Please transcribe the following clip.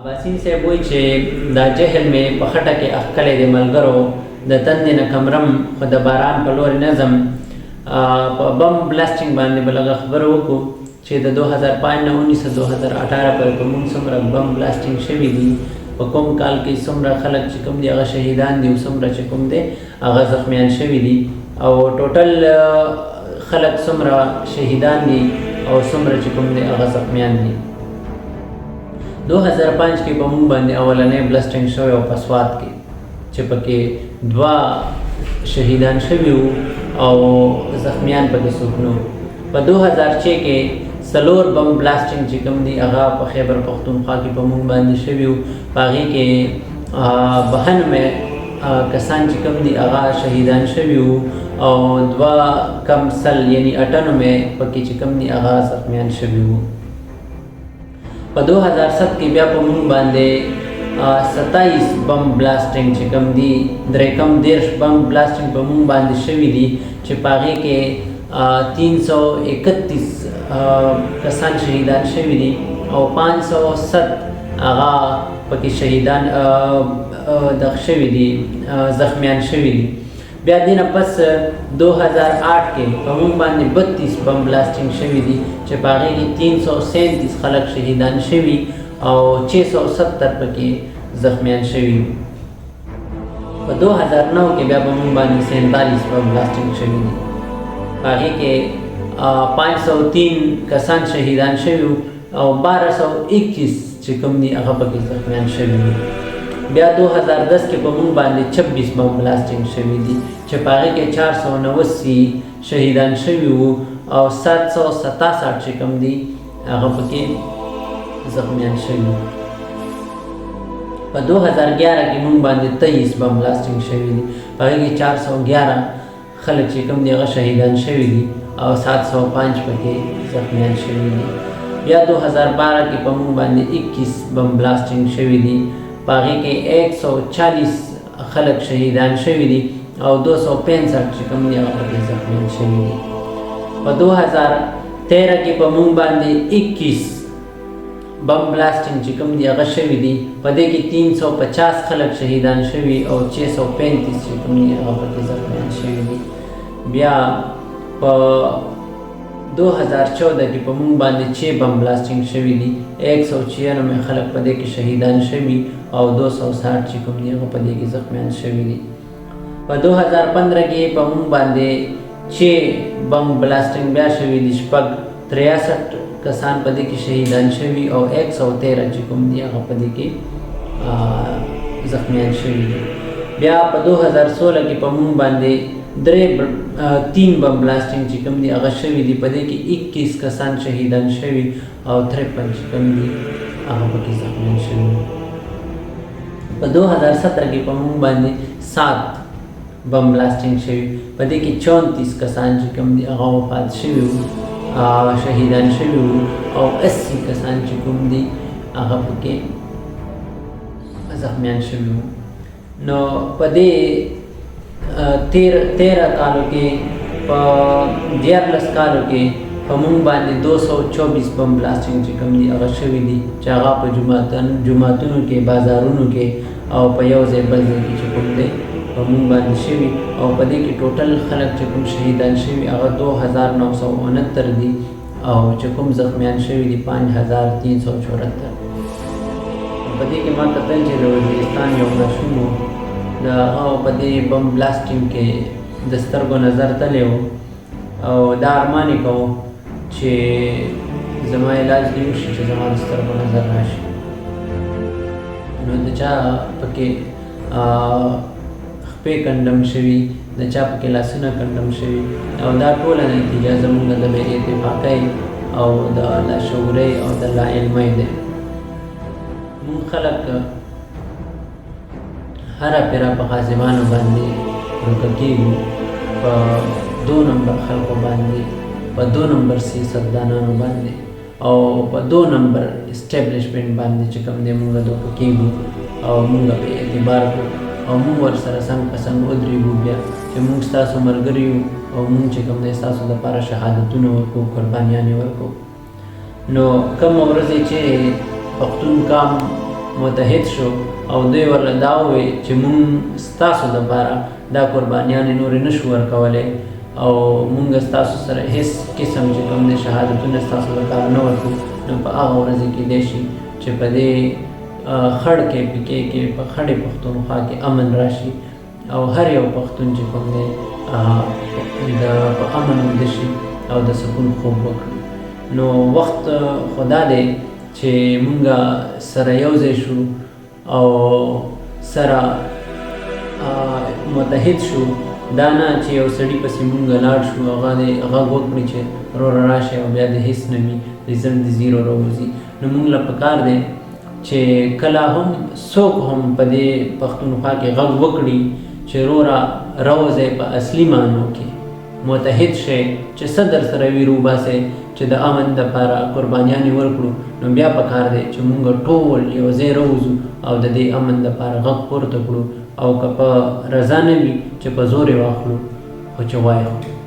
اباسین صاحب وایي چې دا جهل مې په خټه کې اخکلی دی ملګرو د تندې نه کمرم خو د باران په لورې نظم په بم بلاسټینګ باندې به لږه خبره وکړو چې د 2005 نه 2018 پورې په موږ څومره بم بلاسټینګ شوي دي په کوم کال کې څومره خلک چې کوم دي هغه شهیدان دي او څومره چې کوم دی هغه زخمیان شوي دي او ټوټل خلک څومره شهیدان دي او څومره چې کوم دی هغه زخمیان دي 2005 کې په موږ باندې اولنې بلاسټینګ شوی او په سوات کې چې پکې 2 شهیدان شوي او زخمیان پکې څوک نه په 2006 کې څلور بم بلاسټینګ چې کوم دي هغه په خیبر پختونخوا کې په موږ باندې شوي وو په هغې کې 92 کسان چې کوم دي هغه شهیدان شوي وو او 2 کم سل یعنی 98 پکې چې کوم دي هغه زخمیان شوي وو په 2007 کې بیا په موږ باندې 27 بم بلاسټینګ چې کوم دي درې کم 10 بم بلاسټینګ په موږ باندې شوي دي چې په هغې کې 331 کسان شهیدان شوي دي او 507 هغه پکې شهیدان دغه شوي دي زخمیان شوي دي بیا دې نه پس 2008 کې په موږ باندې 32 بم بلاسټینګ شوي دي چې په هغې کې 337 خلک شهیدان شوي او 670 پکې زخمیان شوي په 2009 کې بیا په موږ باندې 47 بم بلاسټینګ شوي دي په هغې کې 503 کسان شهیدان شوي او 1221 چې کوم دي هغه پکې زخمیان شوي بیا 2010 کې په موږ باندې 26 بم بلاسټینګ شوي دي چې په هغې کې 489 شهیدان شوي وو او 767 چې کوم دي هغه پکې زخمیان شوي په 2011 کې موږ باندې 23 بم بلاسټینګ شوي دي په هغې کې 411 خلک چې کوم دي هغه شهیدان شوي دي او 705 پکې زخمیان شوي دي بیا 2012 کې په موږ باندې 21 بم بلاسټینګ شوي دي په هغې کې 140 خلک شهیدان شوي دي او 265 چې کوم دي هغه پکې زخمیان شوي دي په 2013 کې په موږ باندې 21 بم بلاسټینګ چې کوم دي هغه شوي دي په دې کې 350 خلک شهیدان شوي او 635 چې کوم دي هغه پکې زخمیان شوي دي بیا په 2014 کې په موږ باندې 6 بم بلاسټینګ شوي دي 196 خلک په دې کې شهیدان شوي او 260 چې کوم دي هغه په دې کې زخمیان شوي دي په 2015 کې په موږ باندې 6 بم بلاسټینګ بیا شوي دي 63 کسان په دې کې شهیدان شوي او 113 چې کوم دي هغه په دې کې زخمیان شوي دي بیا په 2016 کې په موږ باندې 3 بم بلاسټینګ چې کوم دي هغه شوي دي په دې کې 21 کسان شهیدان شوي او 53 چې کوم دي هغه پکې زخمیان شوي په 2017 کې په موږ باندې 7 بم بلاسټینګ شوي په دې کې 34 کسان چې کوم دي هغه وفات شوي شهیدان شوي او 80 کسان چې کوم دي هغه پکې زخمیان شوي نو په دې 13 کالو کې په 14 کالو کې په موږ باندې 224 بم بلاسټینګ چې کوم دي هغه شوي دي چې هغه په جوماتونو کې بازارونو کې او په یو ځای بل ځای کې چې کوم دی په موږ باندې شوي او په دې کې ټوټل خلک چې کوم شهیدان شوي هغه 2969 دي او چې کوم زخمیان شوي دي 5374 په دې کې ما کتل چې د وزیرستان یو ماشوم د هغه په دې بم بلاسټینګ کې د سترګو نظر تللی و او دا ارمان یې کوو چې زما علاج دې وشي چې زما د سترګو نظر راشي نو د چا پکې خپې کنډم شوي د چا پکې لاسونه کنډم شوي او دا ټوله نتیجه زموږ د بې اتفاقۍ او د لاشعورۍ او د لاعلمۍ دی موږ خلک هره پیره په غازیانو باندې روکه کېږو په 2 نمبر خلکو باندې په 2 نمبر سیاستدانانو باندې او په 2 نمبر اسټابلیشمنټ باندې چې کوم دی موږ دوکه کېږو او موږ په اعتبار کړو او موږ ورسره څنګ په څنګ ودرېږو بیا چې موږ ستاسو ملګري یو او موږ چې کوم دی ستاسو دپاره شهادتونه ورکوو قربانیانې ورکوو نو کومه ورځ چې پښتون قام متحد شو او دوی ورله دا وویل چې مونږ ستاسو دپاره دا قربانیانې نورې نشو ورکولی او مونږ ستاسو سره هیڅ قسم چې کوم دی شهادتونه ستاسو لپاره نه ورکړو نو په هغه ورځې کیدای شي چې په دې خړ کې پکې کې په خړې پښتونخوا کې امن راشي او هر یو پښتون چې کوم دی په امن ویده شي او د سکون خوب وکړي. نو وخت خدا دی چې مونږ سره یو ځای شو او سره متحد شو. دا نه چې یو سړي پسې مونږ لاړ شو هغه دې غږ وکړي چې وروره راشئ او بیا د هېڅ نه وي رزلټ د زیرو راوځي. نو مونږ له پکار دی چې کله هم څوک هم په دې پښتونخوا کې غږ وکړي چې وروره راوځئ په اصلي معنو کې متحد شئ چې څه در سره وي روباسئ چې د امن دپاره قربانیانې ورکړو. نو بیا پکار دی چې مونږ ټول یو ځای راوځو او د دې امن دپاره غږ پورته کړو او که په رضا نه وي چې په زور یې واخلو خو چې وایو.